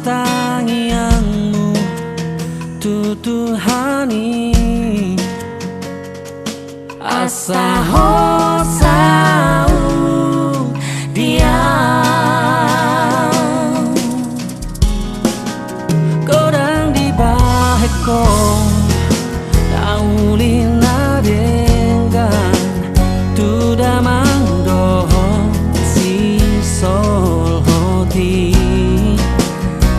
tangianmu tutuhani asa hosau dia kodang di baheko naulina dengan tu damang doho si sol hoti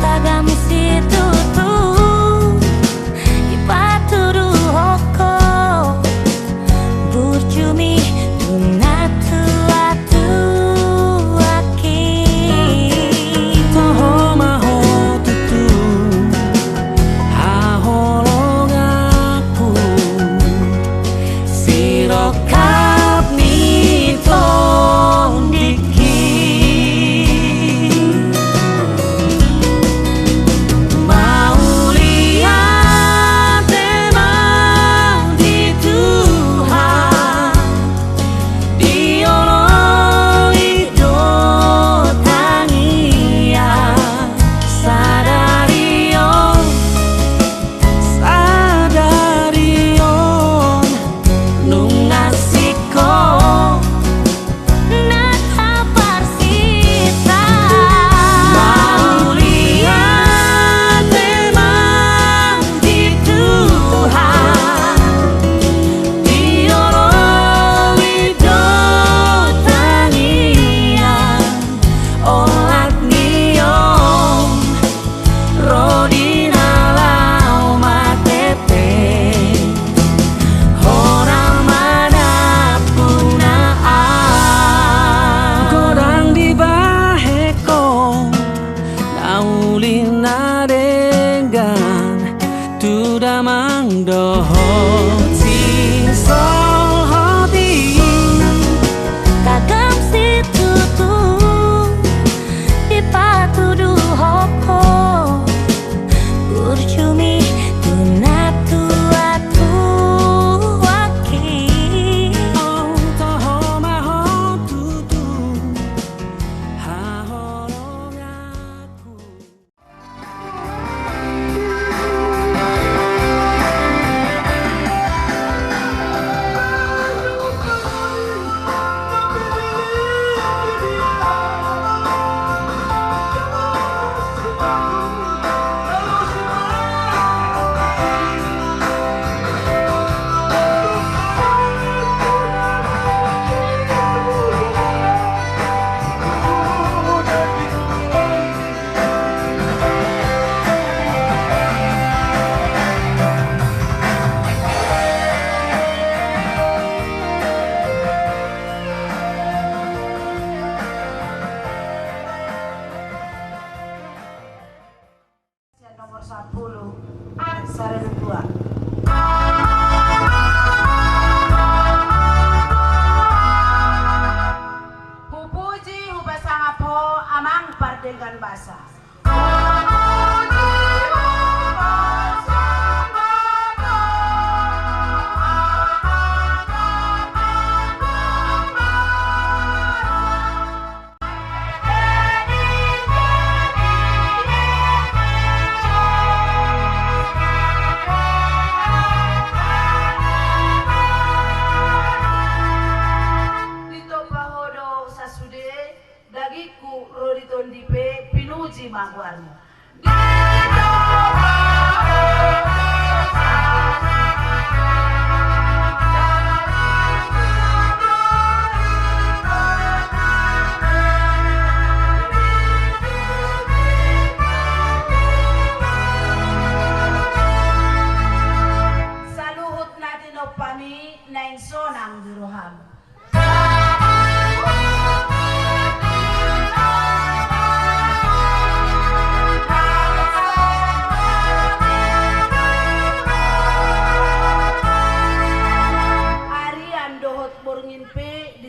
tagami situ tu ipaturu hoko burjumi tunatu atu aki toho maho tutu haholong aku sirokap nito diki mau lihat emang di Tuhan dioloi do tangia sadarion nungasiko nakaparsita mau lihat emang di Tuhan dioloi do tangia olat niom rodina lau matepe orang manapun kodang di baheko naulina dengan tu damang doho si sol hoti tagam situ tu ipatudu hoko burjumi tunatu atu aki oh toho maho tutu haholong aku. Nomor 10 Sarana 2. Hupuji hubasangapo amang pardengan basa. Dagiku roditon dipe pinuji magwarmu. Saluhut natin opami na insonang diroham.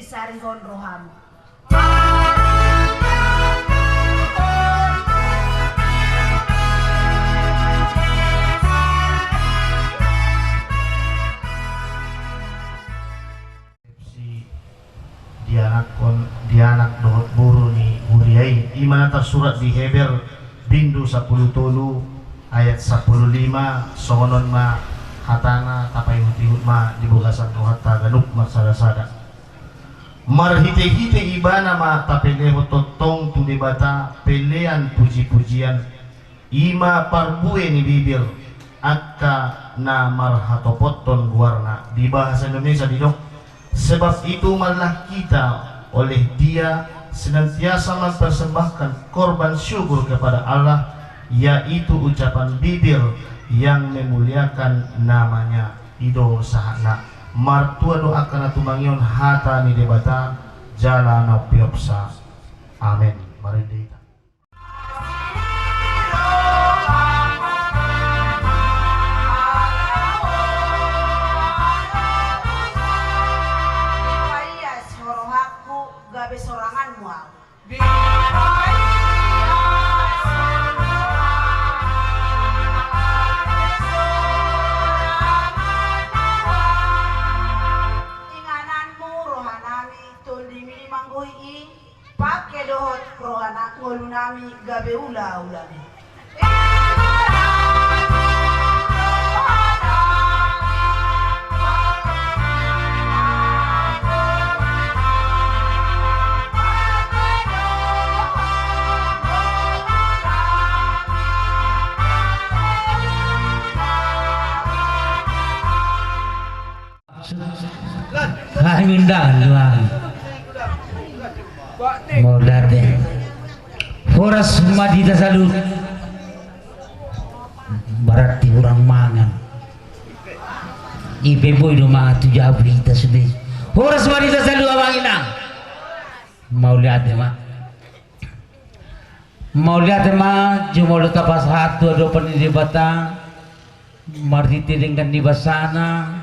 Saringon roham. Dianak dohot buru ni Buriai imana tersurat di Heber Pindu 10 tolu ayat 15 songonon ma hatana tapai hutihut ma dibogasan rohata ganuk maksada-sada marhite-hite ibana ma tapeleho totong tu debata pelean puji-pujian ima parbue ni bibir akka na marhatopotton guarna di bahasa Indonesia didok. Sebab itu malah kita oleh dia senantiasa mempersembahkan korban syukur kepada Allah, yaitu ucapan bibir yang memuliakan namanya. Ido sahana martua doakan atumangion hata ni debata jalana piopsa. Amin. Mari kita gabe soranganmu aku. Ingananmu rohanami tundimi mangguhi pakai dohot rohana ngolunami gabe ula-ulami. Ngundang luang modade horas madita salut barat di urang mangan ibe boy do ma tu jabrita sudah horas madita salut abang inang mau lihat ma cuma lu tapas hatu do penidi bata marti dengan di basana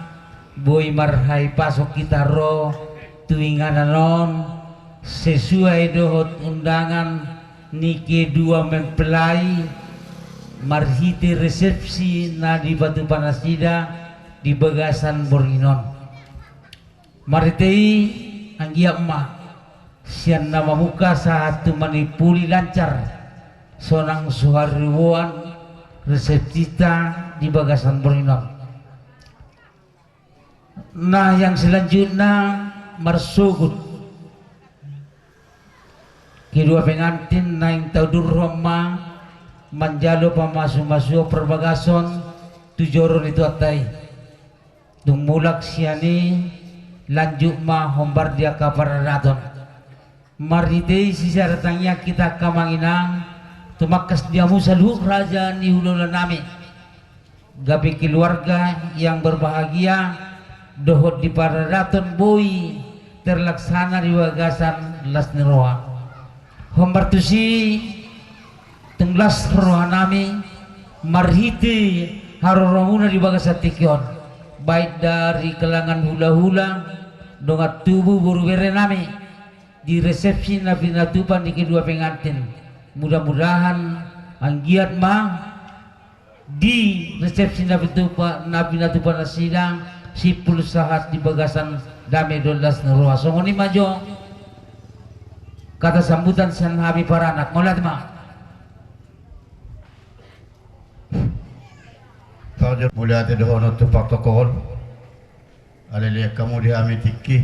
boy marhai pasok kita ro tuingananon sesuai dohot undangan niki dua mempelai marhiti resepsi na di Batu Panasida di Bagasan Borinon maritei anggia emak sian nama muka saat tu manipuli lancar sonang suhariwan resepsita di Bagasan Borinon. Nah yang selanjutnya marsugut kedua pengantin naing taudur Roma manjalo pamasu-masu perbagason tujoron itu atai dumulak siani lanjut ma hombar dia kaparadaton maridei sisa datangnya kita kamanginang tumakas diamu saluh raja ni hulula nami gabi keluarga yang berbahagia dohot di paradaton boy terlaksana di Bagasan las neroa hombartusi tenglas rohanami marhiti haroromuna di Bagasan Tikion baik dari kelangan hula-hula dongat tubuh buru berenami di resepsi Nabi Natupan di kedua pengantin mudah-mudahan anggiat ma di resepsi Nabi Natupan sidang sipul sahat di Bagasan dame 12 neroa songoni majo kata sambutan san habi para anak ngolat ma Tajar mulia te dohono tu protokol alelia kamu di ami tiki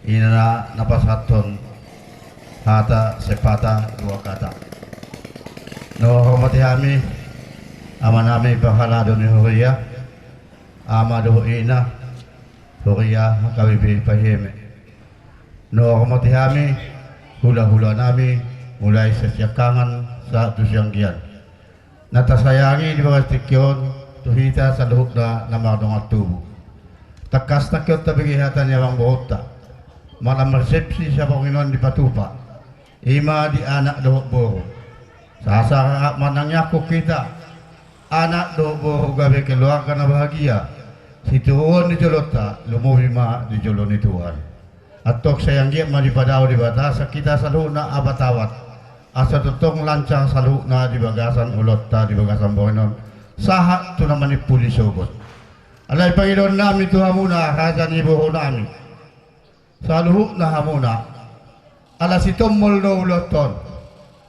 ina napas haton hata sepata dua kata no hormati ami aman ami bahala doni horia amado ina horia kawibi paheme no hormati ami hula-hula nami mulai setiap kangen saat siang gian nata sayangi di bawah Tikion tuhita sa luhuk na namadong tubuh takas takyot tabigihatan yawang bohota malam resepsi sa Panginoon di Patupa ima di anak dohok boro sasa manangyako kita anak dohok boro gabi keluarga na bahagia si Tuhan di Jolota lumuhi ma di Jolo ni Tuhan atok sayang dia ma di Padao di Batasa kita saluh na abatawat asa tutong lancar saluh na di Bagasan Ulota di Bagasan Borinon sahat tu naman ni pulis sogot alay Panginoon namin tu hamuna raja ni buho namin saluh na hamuna ala si Tomol no Uloton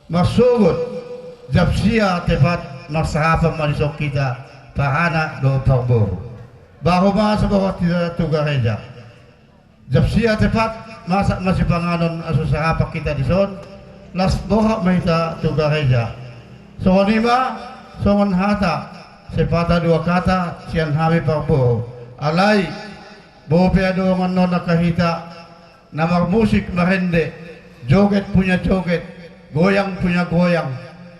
masugot Japsia tepat maksahapa marisok kita tahana do parbo. Bahuma sa bawat kita tugareja. Japsia tepat masih panganon asusahapa kita di son. Las boha mahita tugareja. Songon lima, songon hata. Sepata dua kata sian hami parbo. Alay bope adongan nona kahita. Namar musik marende. Joget punya joget. Goyang punya goyang.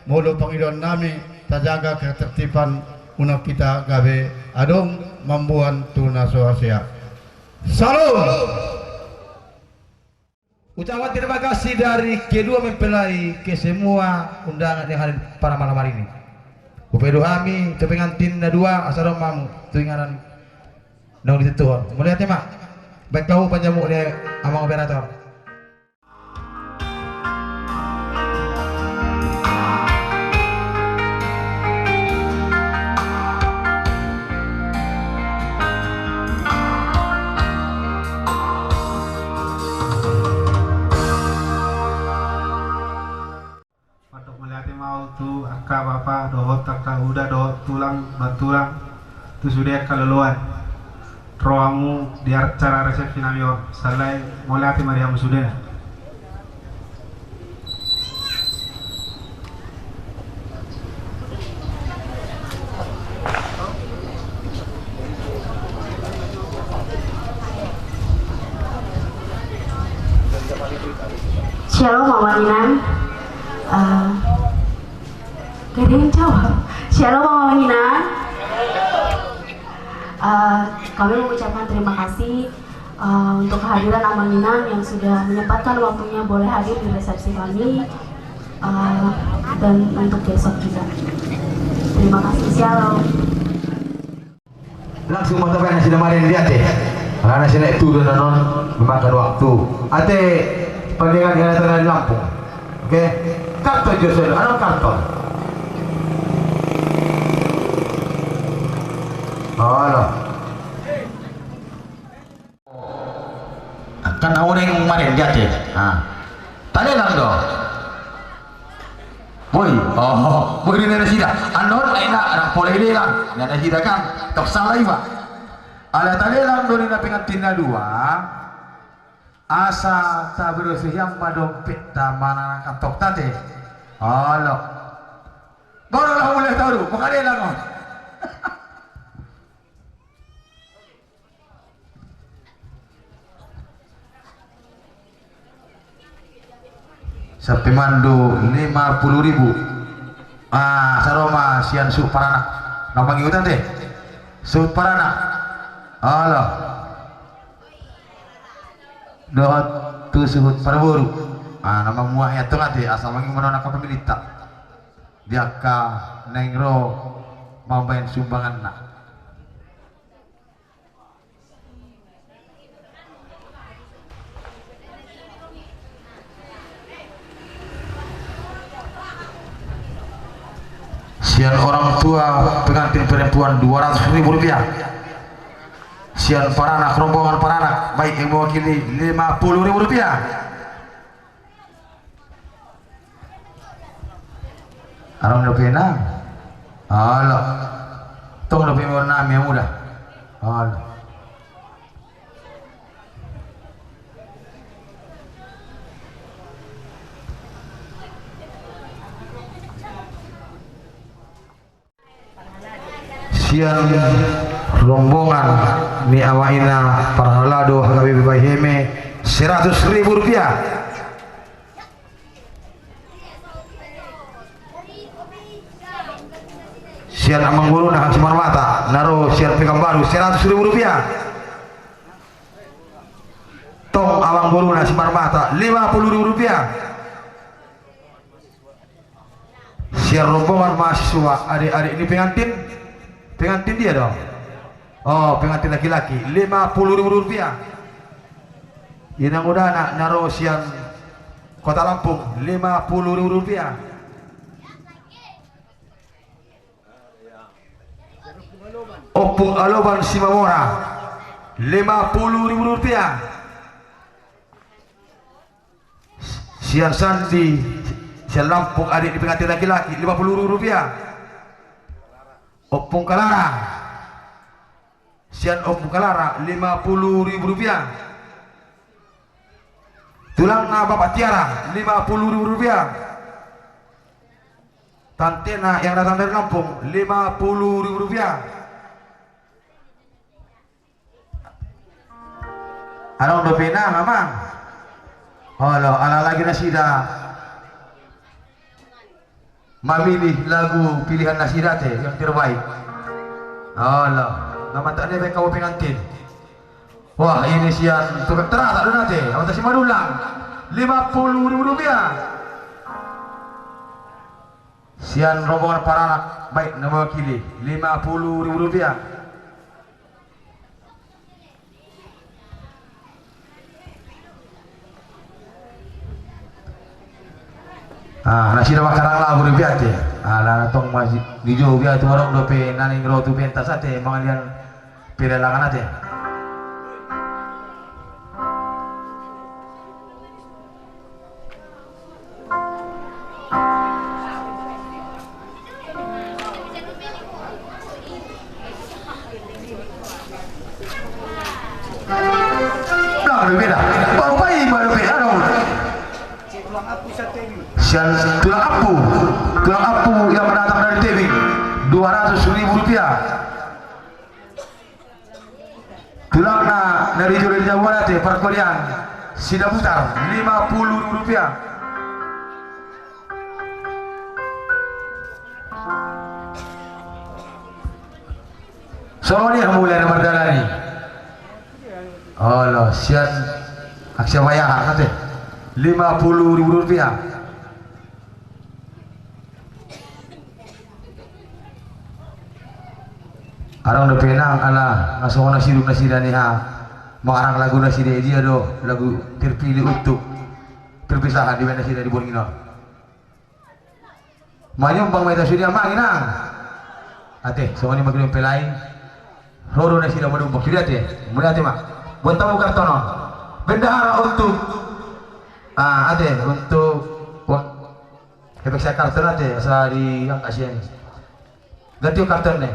Molo Panginoon nami tajaga ketertiban una kita gabe adong mambuan tuna sohasia. Salam. Ucapan terima kasih dari kedua mempelai ke semua undangan yang hadir pada malam hari ini. Upedo kami ke pengantin dua asal mamu tuinganan nang ditutup. Melihat tema. Baik kau panjamu dia amang operator. Tu akka bapa dohot akka udah dohot tulang batulang tu sudah kaluluan rohamu di acara resepsi namior salai mulai Mariam sudah Shalom Mama Ninan. Gak ada yang jawab. Shalom Mama Ninan. Kami mengucapkan terima kasih untuk kehadiran Mama Ninan yang sudah menyempatkan waktunya boleh hadir di resepsi kami dan untuk besok juga. Terima kasih. Shalom. Langsung mata yang sudah marin dia teh. Karena sini turun non memakan waktu. Ate pendengar yang ada di Lampung. Oke, karton Josel, ano karton? Halo. Kan orang yang kemarin dia deh. Tanya lang dong. Boy, boy ini nasi dah. Anon, enak, anak boleh ini lang. Nasi dah kan, tak salah iba. Ada tanya lang dong ini pengantin dua. Asa tak berusaha yang madompet tamana kantok tadi. Halo. Barulah mulai tahu, makanya lang. Sampai mandu 50.000. Saroma sian suparana. Nama ngiutan teh. Suparana. Halo. Dohot tu suhut paraburu. Nama muah ya tengah teh asal mangi menona ka pemilita. Dia ka nengro mambain sumbangan na. Sian orang tua pengantin perempuan 200.000 rupiah. Sian para anak rombongan para anak baik yang mewakili 50.000 rupiah. Arang lebih enam. Halo. Tong lebih mau 6 yang mudah. Halo. Siang rombongan ni awaina parhalado hagabi bayheme 100.000 rupiah. Siang amang guru nah Semar Mata naro siang pegang baru 100.000 rupiah. Tong amang guru nah Semar Mata 50.000 rupiah. Siang rombongan mahasiswa adik-adik ini pengantin dia dong. Oh, pengantin laki-laki 50.000 rupiah. Inang udah anak naro siang Kota Lampung 50.000 rupiah. Opung Aloban Simamora 50.000 rupiah. Siang Sandi Sian Lampung adik di pengantin laki-laki Rp50.000. Opung Kalara. Sian Opung Kalara Rp50.000. Tulang na Bapak Tiara Rp50.000. Tantena yang datang dari Lampung Rp50.000. Anong dopina mamang? Halo, ala lagi nasida. Memilih lagu pilihan nasida teh yang terbaik. Halo, nama tak ada kau pengantin. Wah, ini sian tukang terasa dulu nanti. Awak si madulang Rp50.000. Sian rombongan para anak baik nama wakili Rp50.000. Nasi dah makan lah berbiat ya. Lah tong masih di jauh biar tu orang dope nani ngro tu pentas ate mangalian pelelangan ate. Berbeda. Bapak baru beda dong. Tulang apu yang datang dari Tebing Rp200.000. Tulang dari Juri Jawa Nate perkulian Sida Putar Rp50.000. Soalnya yang mulai nomor dalani. Oh loh, sian aksi bayar nanti Rp50.000. Arang udah penang ala ngasuh nasi dan ha mengarang lagu nasi dia do lagu terpilih untuk perpisahan di nasi dari Borneo. Manyum bang mai sudia manginang. Ate, semua ni makin pelai. Roro nasi dah madu bak sudia ate. Mulai ate mak. Buat tamu kartono. Bendahara untuk ate untuk efek saya karton ate asa di yang kasihan. Ganti karton ni.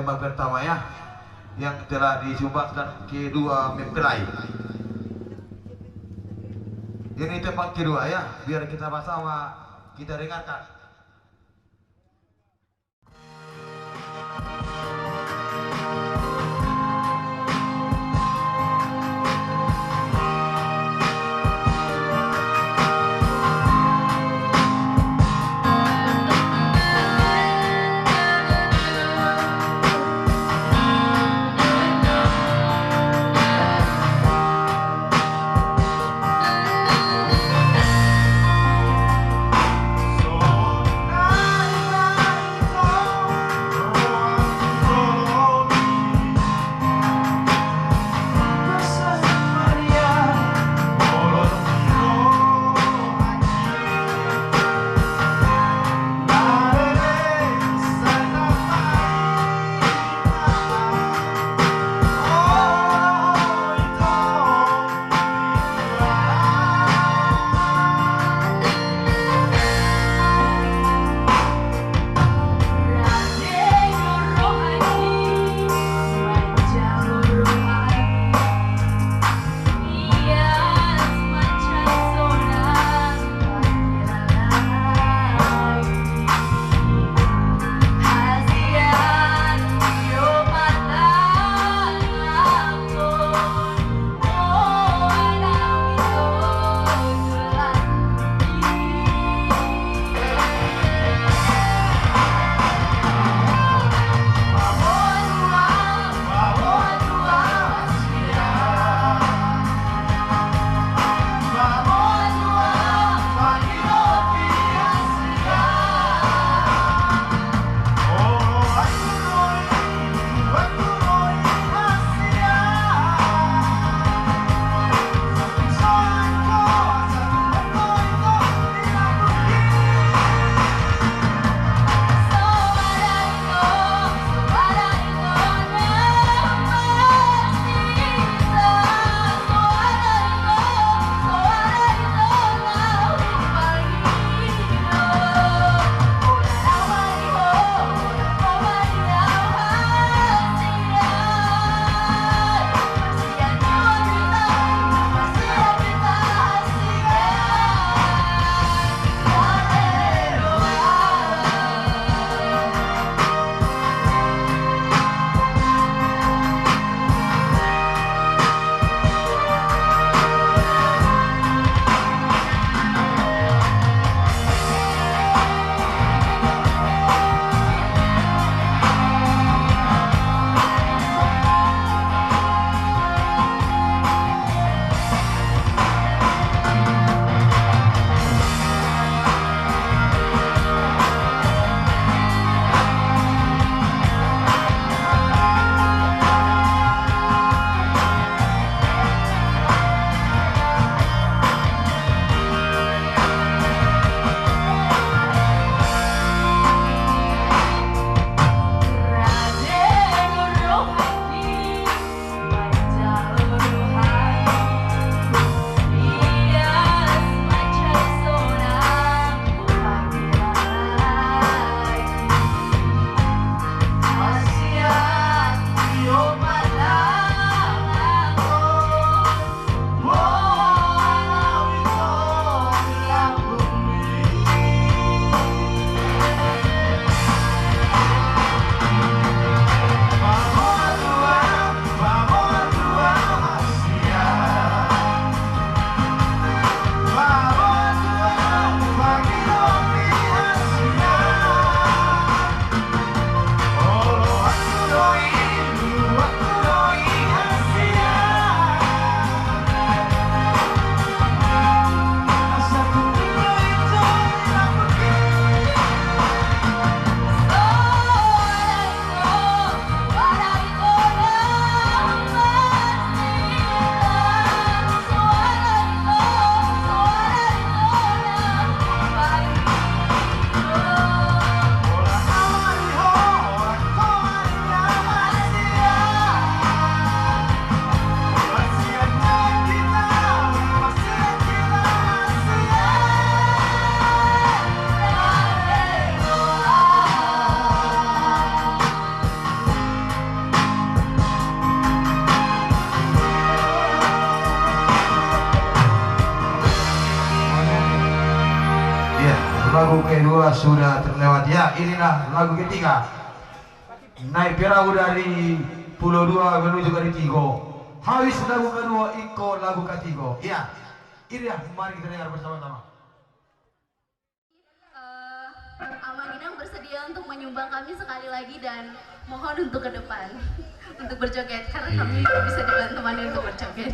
tembang pertama ya, yang telah disumbangkan kedua mempelai. Ini tembang kedua ya, biar kita sama-sama kita dengarkan. Sola lagu kedua sudah terlewat. Ya, inilah lagu ketiga. Naik perahu dari Pulau Dua menuju ke Tigo. Habis lagu kedua, Iko lagu ketiga. Ya, inilah mari kita dengar bersama-sama. Amanginang bersedia untuk menyumbang kami sekali lagi dan mohon untuk ke depan untuk berjoget karena kami bisa dibantu untuk berjoget.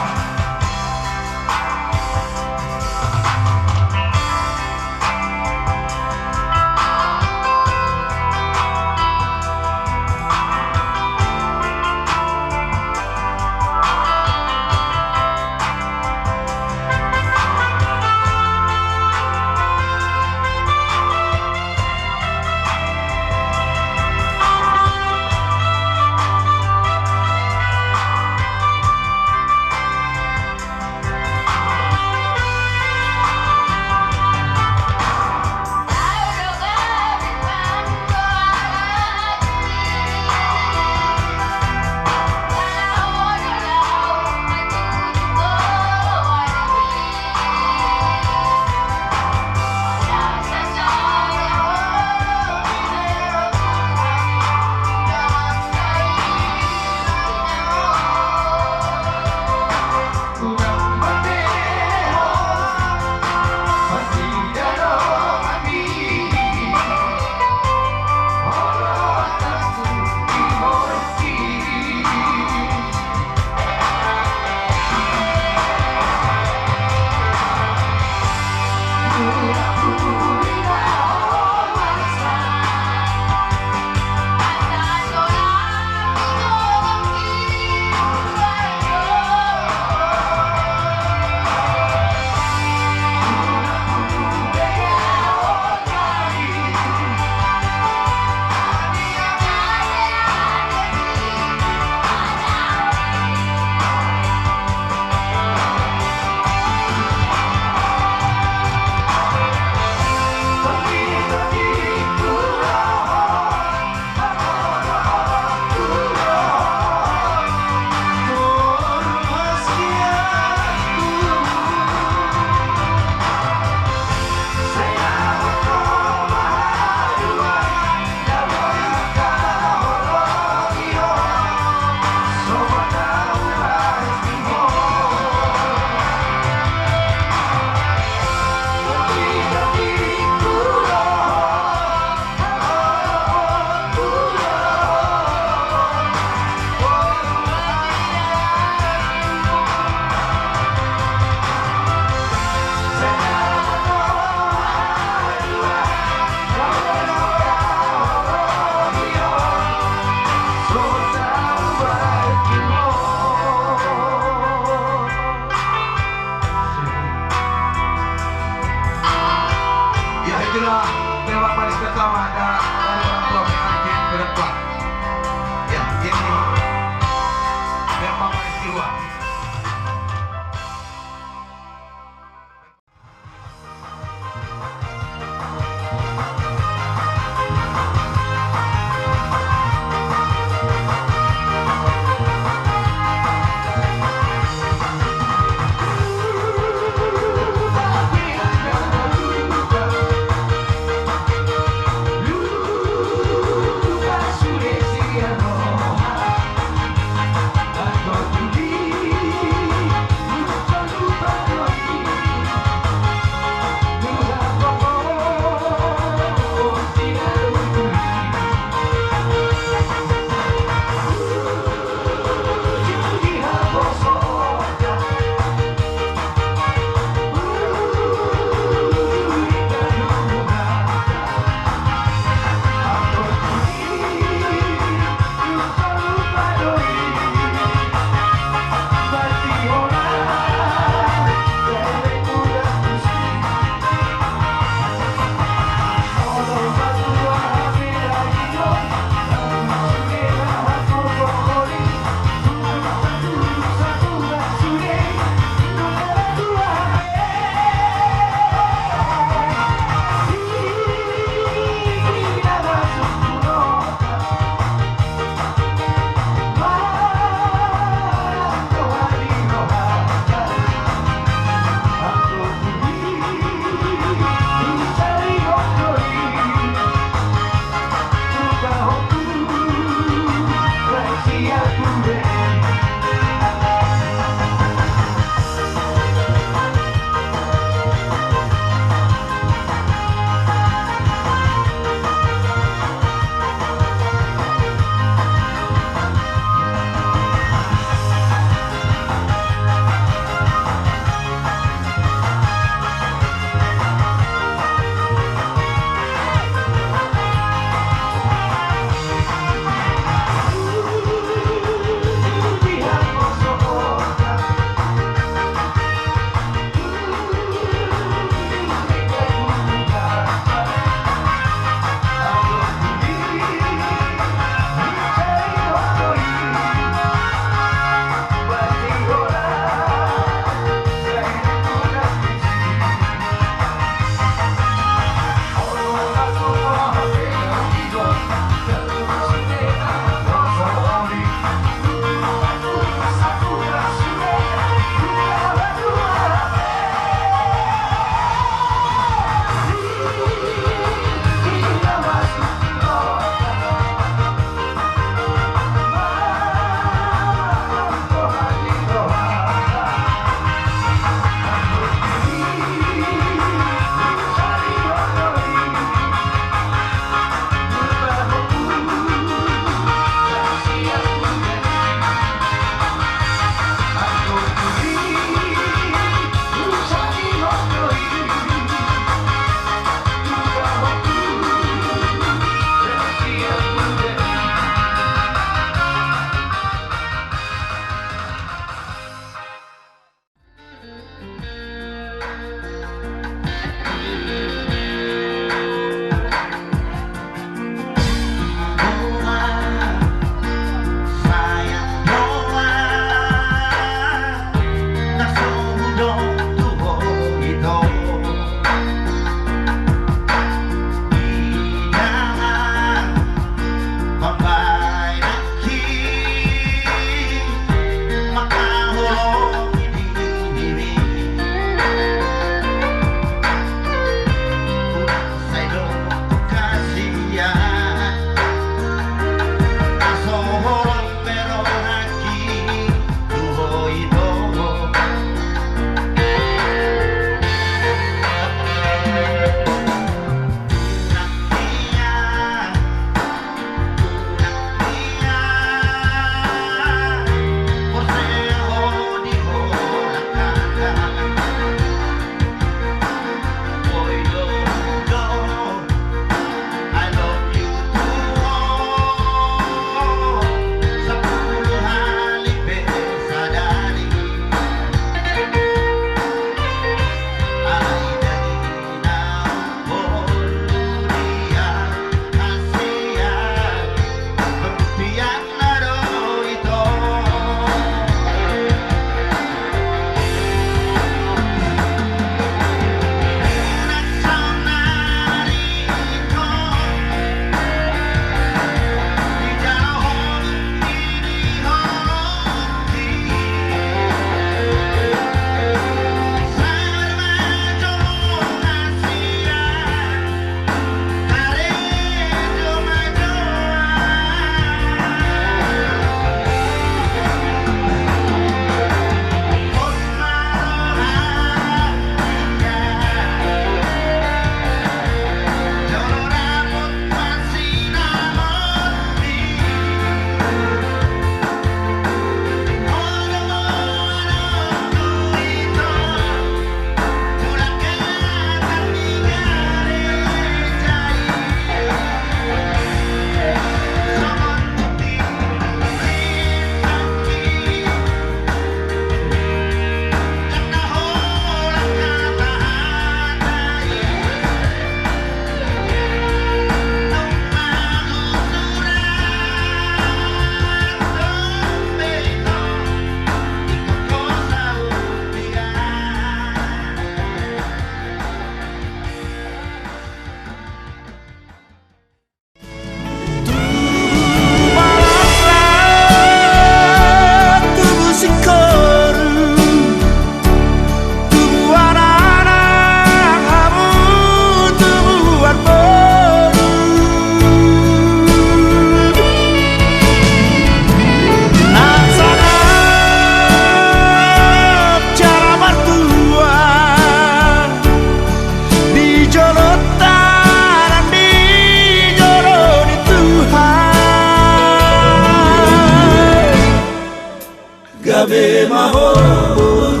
Gabe mahor,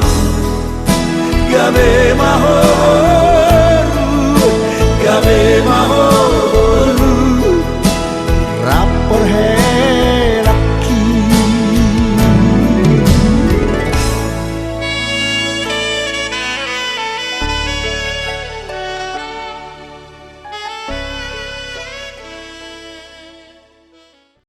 gabe mahor.